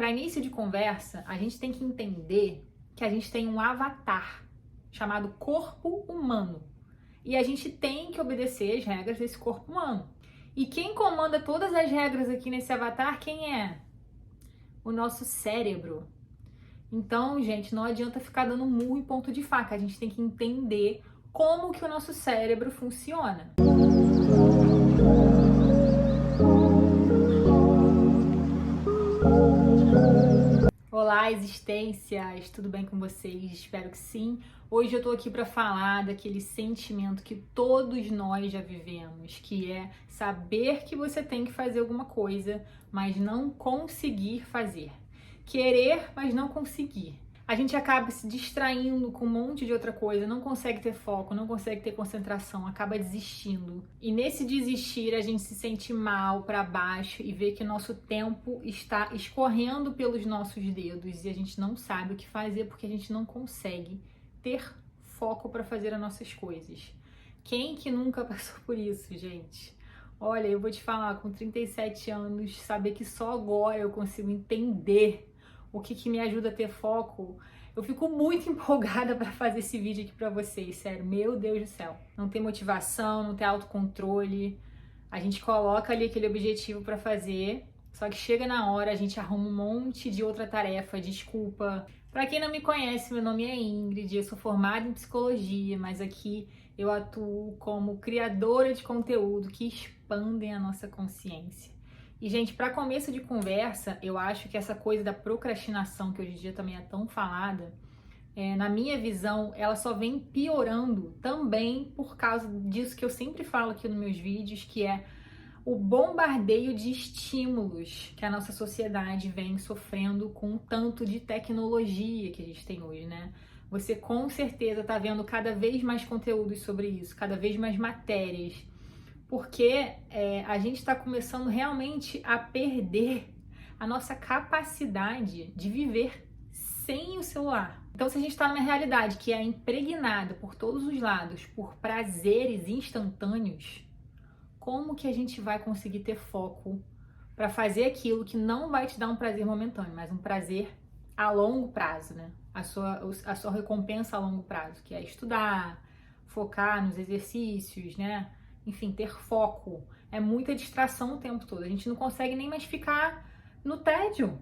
Para início de conversa, a gente tem que entender que a gente tem um avatar chamado corpo humano e a gente tem que obedecer as regras desse corpo humano. E quem comanda todas as regras aqui nesse avatar, quem é? O nosso cérebro. Então, gente, não adianta ficar dando murro em ponto de faca, a gente tem que entender como que o nosso cérebro funciona. Olá, existências! Tudo bem com vocês? Espero que sim. Hoje eu tô aqui para falar daquele sentimento que todos nós já vivemos, que é saber que você tem que fazer alguma coisa, mas não conseguir fazer. Querer, mas não conseguir. A gente acaba se distraindo com um monte de outra coisa, não consegue ter foco, não consegue ter concentração, acaba desistindo. E nesse desistir a gente se sente mal, para baixo e vê que nosso tempo está escorrendo pelos nossos dedos e a gente não sabe o que fazer porque a gente não consegue ter foco para fazer as nossas coisas. Quem que nunca passou por isso, gente? Olha, eu vou te falar, com 37 anos, saber que só agora eu consigo entender o que me ajuda a ter foco. Eu fico muito empolgada para fazer esse vídeo aqui para vocês, sério, meu Deus do céu. Não tem motivação, não tem autocontrole, a gente coloca ali aquele objetivo para fazer, só que chega na hora, a gente arruma um monte de outra tarefa, desculpa. Para quem não me conhece, meu nome é Ingrid, eu sou formada em psicologia, mas aqui eu atuo como criadora de conteúdo que expandem a nossa consciência. E, gente, para começo de conversa, eu acho que essa coisa da procrastinação, que hoje em dia também é tão falada, na minha visão, ela só vem piorando também por causa disso que eu sempre falo aqui nos meus vídeos, que é o bombardeio de estímulos que a nossa sociedade vem sofrendo com o tanto de tecnologia que a gente tem hoje, né? Você com certeza tá vendo cada vez mais conteúdos sobre isso, cada vez mais matérias, porque a gente está começando realmente a perder a nossa capacidade de viver sem o celular. Então, se a gente está numa realidade que é impregnada por todos os lados por prazeres instantâneos, como que a gente vai conseguir ter foco para fazer aquilo que não vai te dar um prazer momentâneo, mas um prazer a longo prazo, né? A sua recompensa a longo prazo, que é estudar, focar nos exercícios, né? Enfim, ter foco. É muita distração o tempo todo. A gente não consegue nem mais ficar no tédio.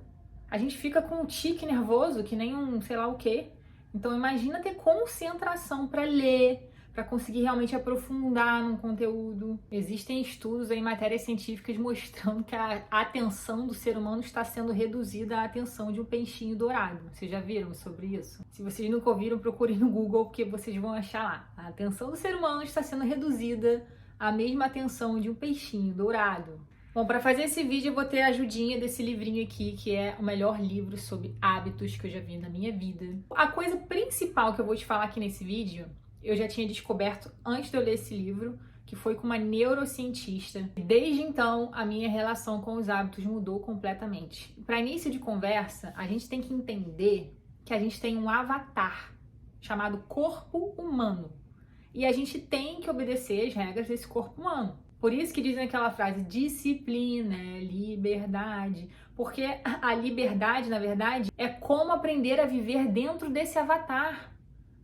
A gente fica com um tique nervoso, que nem um sei lá o quê. Então imagina ter concentração para ler, para conseguir realmente aprofundar num conteúdo. Existem estudos em matérias científicas mostrando que a atenção do ser humano está sendo reduzida à atenção de um peixinho dourado. Vocês já viram sobre isso? Se vocês nunca ouviram, procurem no Google, porque vocês vão achar lá. A atenção do ser humano está sendo reduzida à mesma atenção de um peixinho dourado. Bom, para fazer esse vídeo eu vou ter a ajudinha desse livrinho aqui, que é o melhor livro sobre hábitos que eu já vi na minha vida. A coisa principal que eu vou te falar aqui nesse vídeo, eu já tinha descoberto antes de eu ler esse livro, que foi com uma neurocientista. Desde então, a minha relação com os hábitos mudou completamente. Para início de conversa, a gente tem que entender que a gente tem um avatar chamado corpo humano. E a gente tem que obedecer as regras desse corpo humano. Por isso que dizem aquela frase, disciplina é liberdade. Porque a liberdade, na verdade, é como aprender a viver dentro desse avatar.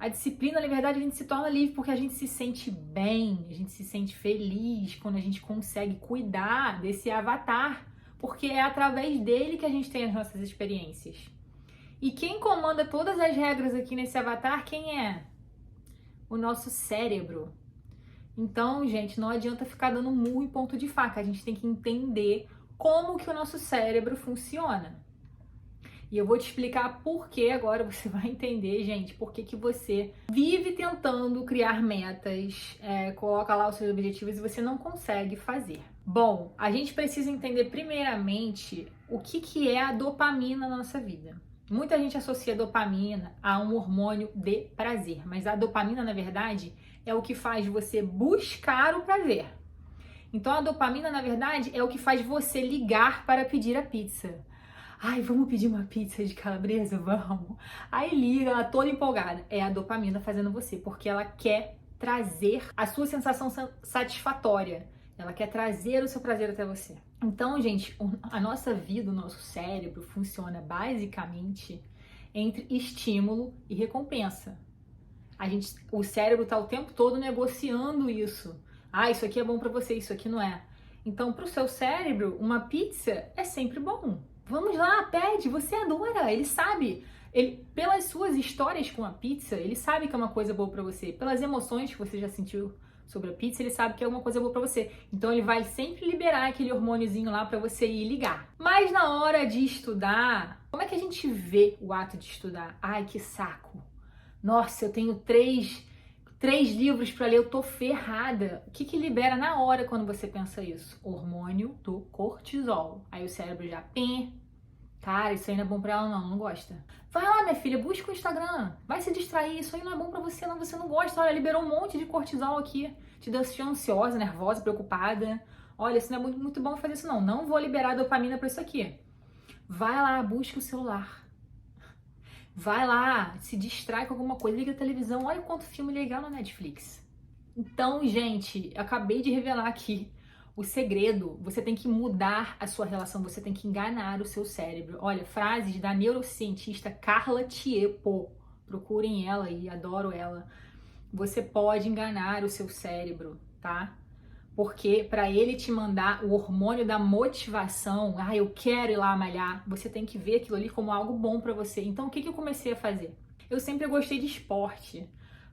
A disciplina, na verdade, a gente se torna livre porque a gente se sente bem, a gente se sente feliz quando a gente consegue cuidar desse avatar. Porque é através dele que a gente tem as nossas experiências. E quem comanda todas as regras aqui nesse avatar, quem é? O nosso cérebro. Então, gente, não adianta ficar dando murro em ponto de faca, a gente tem que entender como que o nosso cérebro funciona. E eu vou te explicar por que agora você vai entender, gente, por que você vive tentando criar metas, coloca lá os seus objetivos e você não consegue fazer. Bom, a gente precisa entender primeiramente o que é a dopamina na nossa vida. Muita gente associa a dopamina a um hormônio de prazer, mas a dopamina, na verdade, é o que faz você buscar o prazer. Então, a dopamina, na verdade, é o que faz você ligar para pedir a pizza. Ai, vamos pedir uma pizza de calabresa? Vamos. Aí liga, ela toda empolgada. É a dopamina fazendo você, porque ela quer trazer a sua sensação satisfatória. Ela quer trazer o seu prazer até você. Então, gente, a nossa vida, o nosso cérebro funciona basicamente entre estímulo e recompensa. O cérebro está o tempo todo negociando isso. Ah, isso aqui é bom para você, isso aqui não é. Então, para o seu cérebro, uma pizza é sempre bom. Vamos lá, pede, você adora, ele sabe. Ele, pelas suas histórias com a pizza, ele sabe que é uma coisa boa para você. Pelas emoções que você já sentiu sobre a pizza, ele sabe que é uma coisa boa para você. Então ele vai sempre liberar aquele hormôniozinho lá para você ir ligar. Mas na hora de estudar, como é que a gente vê o ato de estudar? Ai, que saco. Nossa, eu tenho três livros para ler, eu tô ferrada. O que libera na hora quando você pensa isso? Hormônio do cortisol. Aí o cérebro já, cara, isso aí não é bom pra ela não gosta. Vai lá, minha filha, busca o Instagram, vai se distrair, isso aí não é bom pra você não, você não gosta. Olha, liberou um monte de cortisol aqui, te deixou ansiosa, nervosa, preocupada. Olha, isso não é muito bom fazer isso não, não vou liberar dopamina pra isso aqui. Vai lá, busca o celular. Vai lá, se distrai com alguma coisa, liga a televisão, olha quanto filme legal na Netflix. Então, gente, eu acabei de revelar aqui o segredo. Você tem que mudar a sua relação, você tem que enganar o seu cérebro. Olha, frases da neurocientista Carla Tiepo. Procurem ela aí, adoro ela. Você pode enganar o seu cérebro, tá? Porque para ele te mandar o hormônio da motivação, eu quero ir lá malhar, você tem que ver aquilo ali como algo bom para você. Então, o que eu comecei a fazer? Eu sempre gostei de esporte,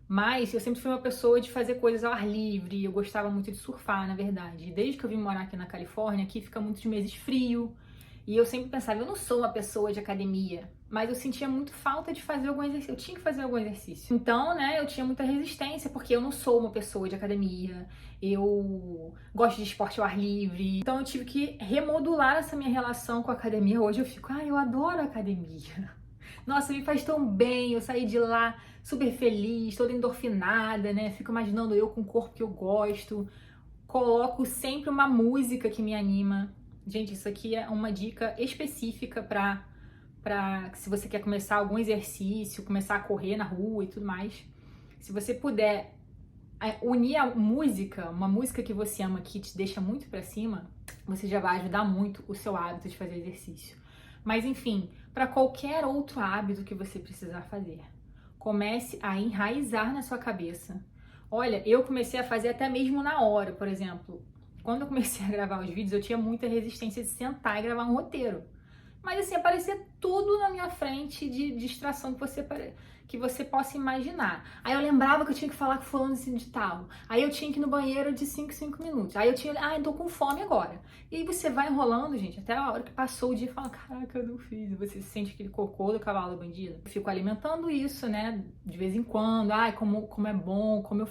mas eu sempre fui uma pessoa de fazer coisas ao ar livre, eu gostava muito de surfar, na verdade. E desde que eu vim morar aqui na Califórnia, aqui fica muitos meses frio, e eu sempre pensava, eu não sou uma pessoa de academia, mas eu sentia muito falta de fazer algum exercício, eu tinha que fazer algum exercício. Então, né, eu tinha muita resistência, porque eu não sou uma pessoa de academia, eu gosto de esporte ao ar livre. Então eu tive que remodular essa minha relação com a academia. Hoje eu fico, eu adoro a academia. Nossa, me faz tão bem, eu saí de lá super feliz, toda endorfinada, né? Fico imaginando eu com o corpo que eu gosto. Coloco sempre uma música que me anima. Gente, isso aqui é uma dica específica para se você quer começar algum exercício, começar a correr na rua e tudo mais. Se você puder unir a música, uma música que você ama que te deixa muito pra cima, você já vai ajudar muito o seu hábito de fazer exercício. Mas enfim, para qualquer outro hábito que você precisar fazer, comece a enraizar na sua cabeça. Olha, eu comecei a fazer até mesmo na hora, por exemplo. Quando eu comecei a gravar os vídeos, eu tinha muita resistência de sentar e gravar um roteiro. Mas assim, aparecia tudo na minha frente de distração que você possa imaginar. Aí eu lembrava que eu tinha que falar com fulano assim de tal. Aí eu tinha que ir no banheiro de 5 minutos. Aí eu tinha, eu tô com fome agora. E aí você vai enrolando, gente, até a hora que passou o dia e fala, caraca, eu não fiz. Você sente aquele cocô do cavalo bandido. Eu fico alimentando isso, né, de vez em quando. Como é bom, como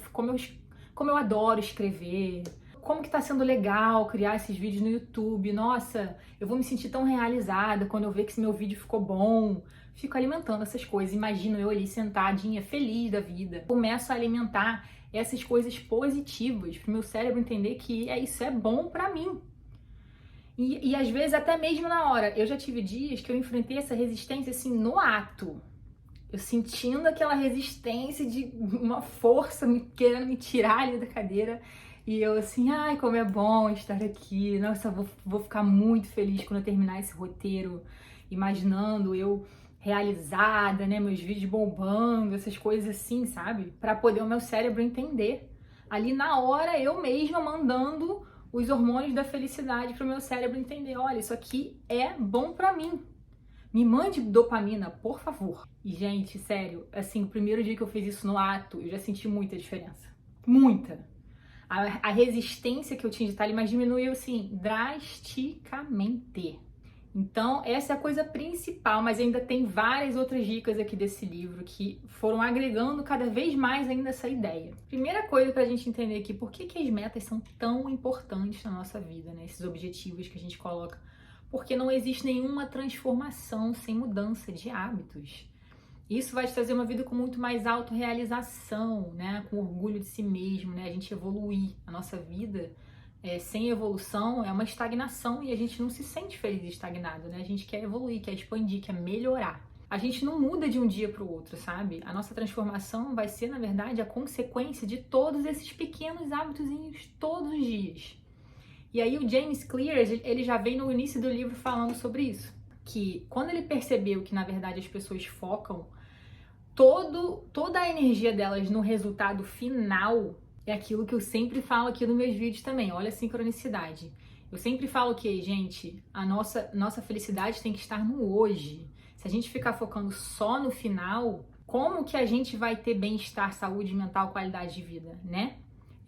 eu adoro escrever. Como que tá sendo legal criar esses vídeos no YouTube. Nossa, eu vou me sentir tão realizada quando eu ver que esse meu vídeo ficou bom. Fico alimentando essas coisas. Imagino eu ali sentadinha, feliz da vida. Começo a alimentar essas coisas positivas pro meu cérebro entender que isso é bom pra mim. E às vezes até mesmo na hora. Eu já tive dias que eu enfrentei essa resistência assim no ato. Eu sentindo aquela resistência de uma força querendo me tirar ali da cadeira. E eu assim, como é bom estar aqui. Nossa, vou ficar muito feliz quando eu terminar esse roteiro. Imaginando eu realizada, né? Meus vídeos bombando, essas coisas assim, sabe? Para poder o meu cérebro entender. Ali na hora, eu mesma mandando os hormônios da felicidade para o meu cérebro entender. Olha, isso aqui é bom para mim. Me mande dopamina, por favor. E, gente, sério, assim, o primeiro dia que eu fiz isso no ato, eu já senti muita diferença. Muita. A resistência que eu tinha de estar ali, mas diminuiu, assim, drasticamente. Então, essa é a coisa principal, mas ainda tem várias outras dicas aqui desse livro que foram agregando cada vez mais ainda essa ideia. Primeira coisa pra gente entender aqui, por que as metas são tão importantes na nossa vida, né? Esses objetivos que a gente coloca. Porque não existe nenhuma transformação sem mudança de hábitos. Isso vai te trazer uma vida com muito mais autorrealização, né? Com orgulho de si mesmo, né? A gente evoluir. A nossa vida sem evolução é uma estagnação e a gente não se sente feliz e estagnado, né? A gente quer evoluir, quer expandir, quer melhorar. A gente não muda de um dia para o outro, sabe? A nossa transformação vai ser, na verdade, a consequência de todos esses pequenos hábitos todos os dias. E aí o James Clear, ele já vem no início do livro falando sobre isso. Que quando ele percebeu que, na verdade, as pessoas focam toda a energia delas no resultado final, é aquilo que eu sempre falo aqui nos meus vídeos também. Olha a sincronicidade. Eu sempre falo que, gente, a nossa felicidade tem que estar no hoje. Se a gente ficar focando só no final, como que a gente vai ter bem-estar, saúde mental, qualidade de vida, né?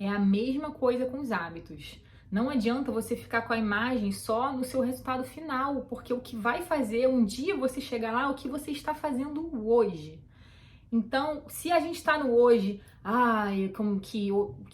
É a mesma coisa com os hábitos. Não adianta você ficar com a imagem só no seu resultado final, porque o que vai fazer um dia você chegar lá é o que você está fazendo hoje. Então, se a gente está no hoje, ai, como que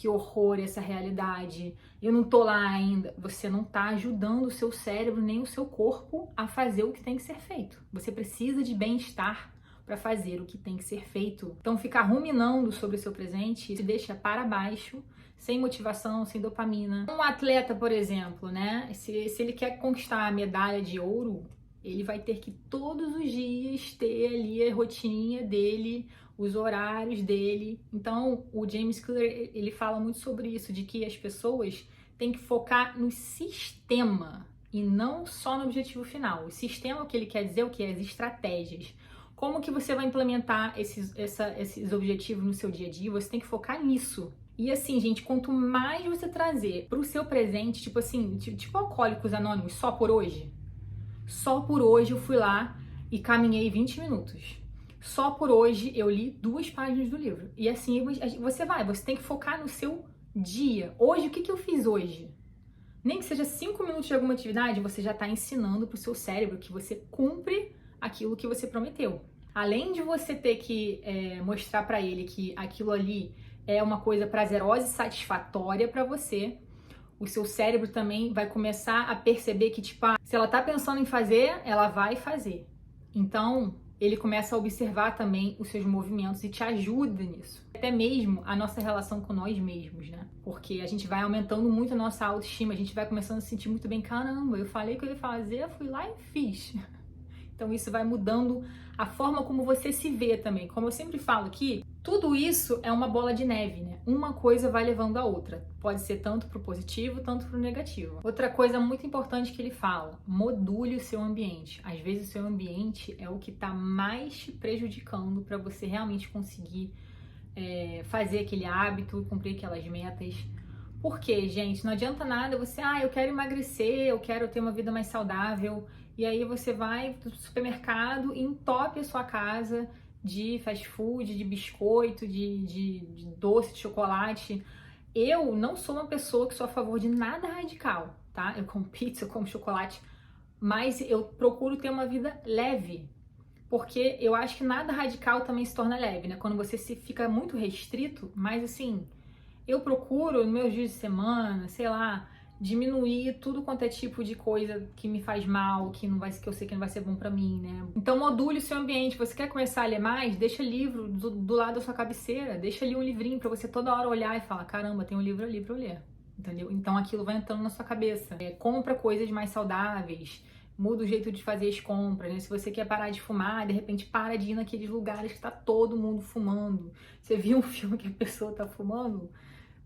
horror essa realidade, eu não tô lá ainda, você não tá ajudando o seu cérebro nem o seu corpo a fazer o que tem que ser feito. Você precisa de bem-estar para fazer o que tem que ser feito. Então, ficar ruminando sobre o seu presente se deixa para baixo, sem motivação, sem dopamina. Um atleta, por exemplo, né? Se ele quer conquistar a medalha de ouro, ele vai ter que todos os dias ter ali a rotininha dele, os horários dele. Então, o James Clear, ele fala muito sobre isso, de que as pessoas têm que focar no sistema e não só no objetivo final. O sistema, o que ele quer dizer, o que é as estratégias. Como que você vai implementar esses objetivos no seu dia a dia? Você tem que focar nisso. E assim, gente, quanto mais você trazer pro seu presente, tipo assim, tipo Alcoólicos Anônimos, só por hoje. Só por hoje eu fui lá e caminhei 20 minutos. Só por hoje eu li 2 páginas do livro. E assim você tem que focar no seu dia. Hoje, o que eu fiz hoje? Nem que seja 5 minutos de alguma atividade, você já está ensinando pro seu cérebro que você cumpre aquilo que você prometeu. Além de você ter que mostrar para ele que aquilo ali é uma coisa prazerosa e satisfatória para você, o seu cérebro também vai começar a perceber que, tipo, se ela tá pensando em fazer, ela vai fazer. Então, ele começa a observar também os seus movimentos e te ajuda nisso. Até mesmo a nossa relação com nós mesmos, né? Porque a gente vai aumentando muito a nossa autoestima, a gente vai começando a se sentir muito bem. Caramba, eu falei que eu ia fazer, fui lá e fiz. Então isso vai mudando a forma como você se vê também. Como eu sempre falo aqui, tudo isso é uma bola de neve, né? Uma coisa vai levando a outra. Pode ser tanto pro positivo, tanto pro negativo. Outra coisa muito importante que ele fala, module o seu ambiente. Às vezes o seu ambiente é o que tá mais te prejudicando para você realmente conseguir fazer aquele hábito, cumprir aquelas metas. Porque, gente, não adianta nada você, eu quero emagrecer, eu quero ter uma vida mais saudável. E aí você vai pro supermercado e entope a sua casa de fast food, de biscoito, de doce, de chocolate. Eu não sou uma pessoa que sou a favor de nada radical, tá? Eu como pizza, eu como chocolate, mas eu procuro ter uma vida leve. Porque eu acho que nada radical também se torna leve, né? Quando você se fica muito restrito, mas assim, eu procuro nos meus dias de semana, sei lá, diminuir tudo quanto é tipo de coisa que me faz mal, que eu sei que não vai ser bom pra mim, né? Então module o seu ambiente. Você quer começar a ler mais? Deixa livro do lado da sua cabeceira, deixa ali um livrinho pra você toda hora olhar e falar, caramba, tem um livro ali pra eu ler, entendeu? Então aquilo vai entrando na sua cabeça. Compra coisas mais saudáveis, muda o jeito de fazer as compras, né? Se você quer parar de fumar, de repente para de ir naqueles lugares que tá todo mundo fumando. Você viu um filme que a pessoa tá fumando?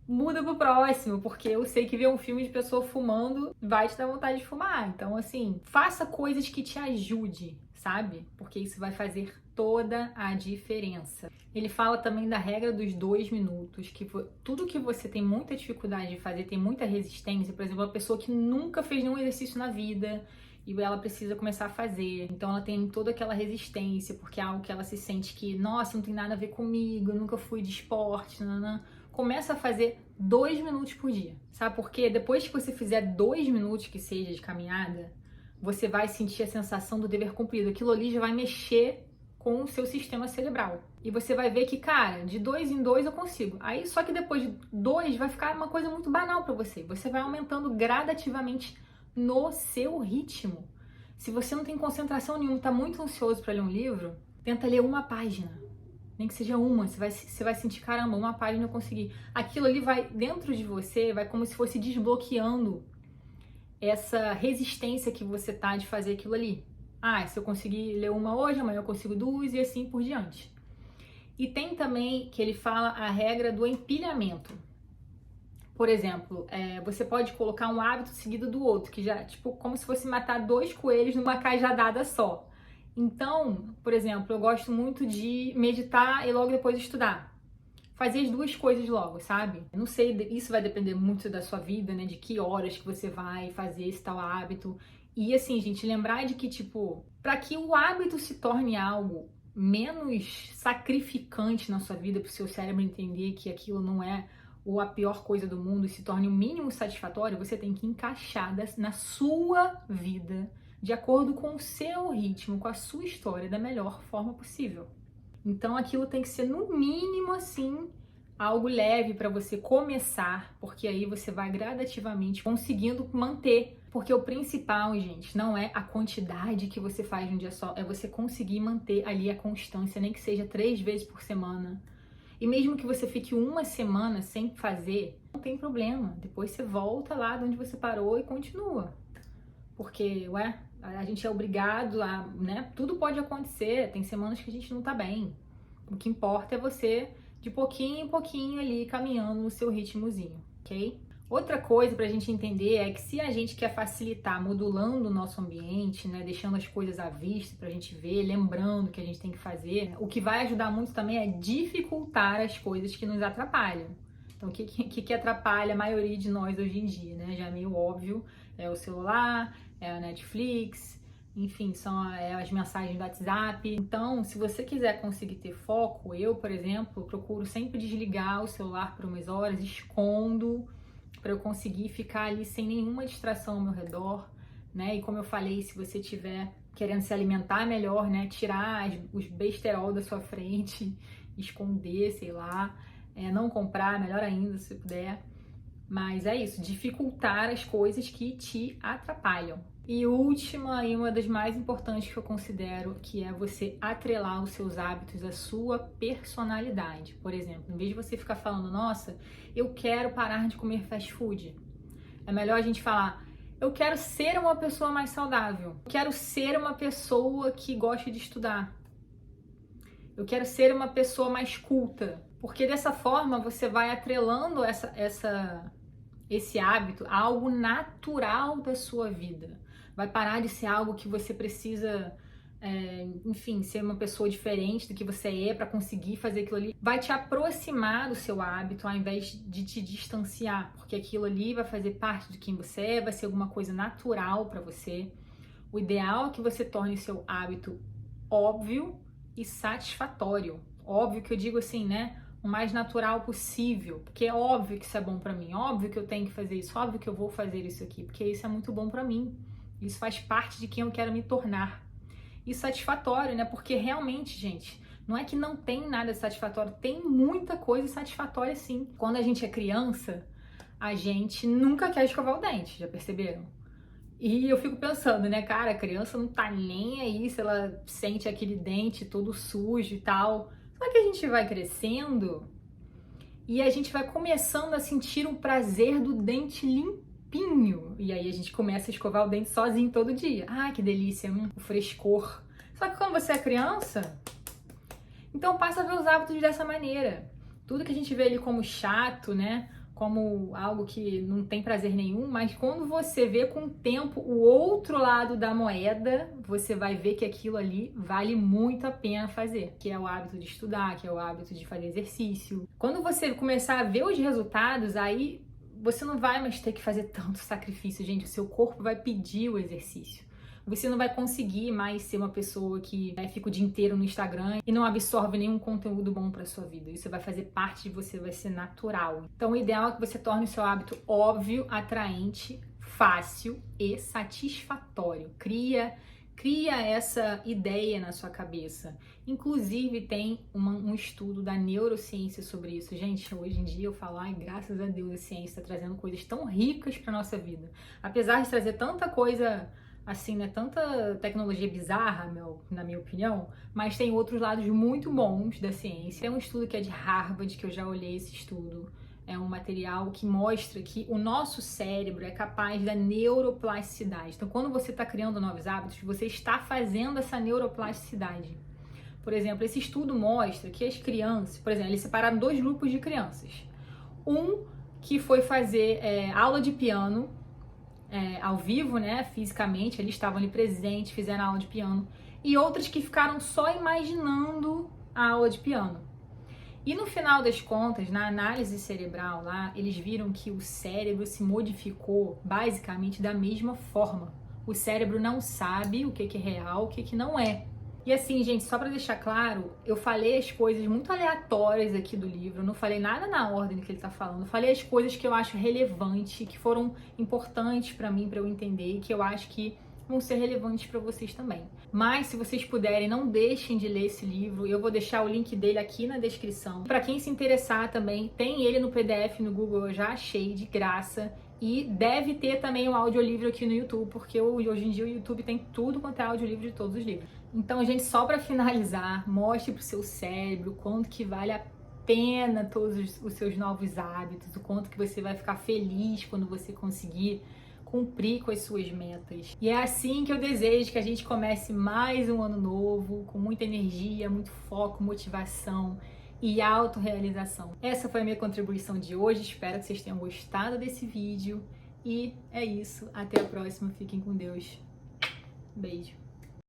Muda pro próximo, porque eu sei que ver um filme de pessoa fumando vai te dar vontade de fumar. Então, assim, faça coisas que te ajude, sabe? Porque isso vai fazer toda a diferença. Ele fala também da regra dos 2 minutos, que tudo que você tem muita dificuldade de fazer, tem muita resistência, por exemplo, uma pessoa que nunca fez nenhum exercício na vida e ela precisa começar a fazer. Então ela tem toda aquela resistência, porque é algo que ela se sente que, nossa, não tem nada a ver comigo, eu nunca fui de esporte, nanã. Começa a fazer 2 minutos por dia, sabe? Porque depois que você fizer 2 minutos que seja de caminhada, você vai sentir a sensação do dever cumprido. Aquilo ali já vai mexer com o seu sistema cerebral. E você vai ver que, cara, de 2 em 2 eu consigo. Aí, só que depois de 2 vai ficar uma coisa muito banal pra você. Você vai aumentando gradativamente no seu ritmo. Se você não tem concentração nenhuma, tá muito ansioso pra ler um livro, tenta ler uma página. Nem que seja uma, você vai sentir, caramba, uma página eu consegui. Aquilo ali vai, dentro de você, vai como se fosse desbloqueando essa resistência que você tá de fazer aquilo ali. Se eu conseguir ler uma hoje, amanhã eu consigo 2 e assim por diante. E tem também que ele fala a regra do empilhamento. Por exemplo, você pode colocar um hábito seguido do outro, que já, tipo, como se fosse matar dois coelhos numa cajadada só. Então, por exemplo, eu gosto muito de meditar e logo depois estudar. Fazer as duas coisas logo, sabe? Eu não sei, isso vai depender muito da sua vida, né? De que horas que você vai fazer esse tal hábito. E assim, gente, lembrar de que, tipo, para que o hábito se torne algo menos sacrificante na sua vida, para o seu cérebro entender que aquilo não é a pior coisa do mundo e se torne o mínimo satisfatório, você tem que encaixar na sua vida, de acordo com o seu ritmo, com a sua história, da melhor forma possível. Então aquilo tem que ser no mínimo assim, algo leve para você começar, porque aí você vai gradativamente conseguindo manter. Porque o principal, gente, não é a quantidade que você faz num dia só, é você conseguir manter ali a constância, nem que seja 3 vezes por semana. E mesmo que você fique uma semana sem fazer, não tem problema. Depois você volta lá de onde você parou e continua. Porque, a gente é obrigado a, né? Tudo pode acontecer, tem semanas que a gente não tá bem. O que importa é você, de pouquinho em pouquinho ali, caminhando no seu ritmozinho, ok? Outra coisa pra gente entender é que se a gente quer facilitar modulando o nosso ambiente, né, deixando as coisas à vista pra gente ver, lembrando que a gente tem que fazer, o que vai ajudar muito também é dificultar as coisas que nos atrapalham. Então, o que atrapalha a maioria de nós hoje em dia, né? Já é meio óbvio, é o celular, é a Netflix, enfim, são as mensagens do WhatsApp. Então, se você quiser conseguir ter foco, eu, por exemplo, procuro sempre desligar o celular por umas horas, escondo, para eu conseguir ficar ali sem nenhuma distração ao meu redor, né? E como eu falei, se você tiver querendo se alimentar melhor, né? Tirar os besterol da sua frente, esconder, sei lá, não comprar, melhor ainda, se puder. Mas é isso, dificultar as coisas que te atrapalham. E última, e uma das mais importantes que eu considero, que é você atrelar os seus hábitos à sua personalidade. Por exemplo, em vez de você ficar falando, nossa, eu quero parar de comer fast food, é melhor a gente falar, eu quero ser uma pessoa mais saudável, eu quero ser uma pessoa que gosta de estudar, eu quero ser uma pessoa mais culta, porque dessa forma você vai atrelando esse hábito a algo natural da sua vida. Vai parar de ser algo que você precisa, enfim, ser uma pessoa diferente do que você é para conseguir fazer aquilo ali. Vai te aproximar do seu hábito ao invés de te distanciar, porque aquilo ali vai fazer parte de quem você é, vai ser alguma coisa natural para você. O ideal é que você torne seu hábito óbvio e satisfatório. Óbvio que eu digo assim, né? O mais natural possível, porque é óbvio que isso é bom pra mim, óbvio que eu tenho que fazer isso, óbvio que eu vou fazer isso aqui, porque isso é muito bom pra mim, isso faz parte de quem eu quero me tornar. E satisfatório, né? Porque realmente, gente, não é que não tem nada satisfatório, tem muita coisa satisfatória sim. Quando a gente é criança, a gente nunca quer escovar o dente, já perceberam? E eu fico pensando, né, cara, a criança não tá nem aí se ela sente aquele dente todo sujo e tal. Só que a gente vai crescendo e a gente vai começando a sentir o prazer do dente limpinho. E aí a gente começa a escovar o dente sozinho todo dia. Ai, que delícia, o frescor. Só que quando você é criança, então passa a ver os hábitos dessa maneira. Tudo que a gente vê ali como chato, né? Como algo que não tem prazer nenhum, mas quando você vê com o tempo o outro lado da moeda, você vai ver que aquilo ali vale muito a pena fazer, que é o hábito de estudar, que é o hábito de fazer exercício. Quando você começar a ver os resultados, aí você não vai mais ter que fazer tanto sacrifício, gente, o seu corpo vai pedir o exercício. Você não vai conseguir mais ser uma pessoa que fica o dia inteiro no Instagram e não absorve nenhum conteúdo bom para sua vida. Isso vai fazer parte de você, vai ser natural. Então, o ideal é que você torne o seu hábito óbvio, atraente, fácil e satisfatório. Cria essa ideia na sua cabeça. Inclusive, tem um estudo da neurociência sobre isso. Gente, hoje em dia eu falo, ai, graças a Deus a ciência está trazendo coisas tão ricas para nossa vida. Apesar de trazer tanta coisa assim, né, tanta tecnologia bizarra, na minha opinião, mas tem outros lados muito bons da ciência. É um estudo que é de Harvard, que eu já olhei esse estudo. É um material que mostra que o nosso cérebro é capaz da neuroplasticidade. Então, quando você está criando novos hábitos, você está fazendo essa neuroplasticidade. Por exemplo, esse estudo mostra que as crianças, por exemplo, eles separaram 2 grupos de crianças. Um que foi fazer aula de piano ao vivo, né, fisicamente, eles estavam ali presentes, fizeram aula de piano, e outras que ficaram só imaginando a aula de piano. E no final das contas, na análise cerebral lá, eles viram que o cérebro se modificou basicamente da mesma forma. O cérebro não sabe o que é real, o que não é. E assim, gente, só para deixar claro, eu falei as coisas muito aleatórias aqui do livro, não falei nada na ordem que ele tá falando, falei as coisas que eu acho relevante, que foram importantes para mim, para eu entender, e que eu acho que vão ser relevantes para vocês também. Mas se vocês puderem, não deixem de ler esse livro. Eu vou deixar o link dele aqui na descrição. Para quem se interessar também, tem ele no PDF no Google, eu já achei de graça. E deve ter também o audiolivro aqui no YouTube, porque hoje em dia o YouTube tem tudo quanto é audiolivro de todos os livros. Então, gente, só para finalizar, mostre pro seu cérebro quanto que vale a pena todos os seus novos hábitos, o quanto que você vai ficar feliz quando você conseguir cumprir com as suas metas. E é assim que eu desejo que a gente comece mais um ano novo, com muita energia, muito foco, motivação e autorrealização. Essa foi a minha contribuição de hoje, espero que vocês tenham gostado desse vídeo. E é isso, até a próxima, fiquem com Deus. Beijo.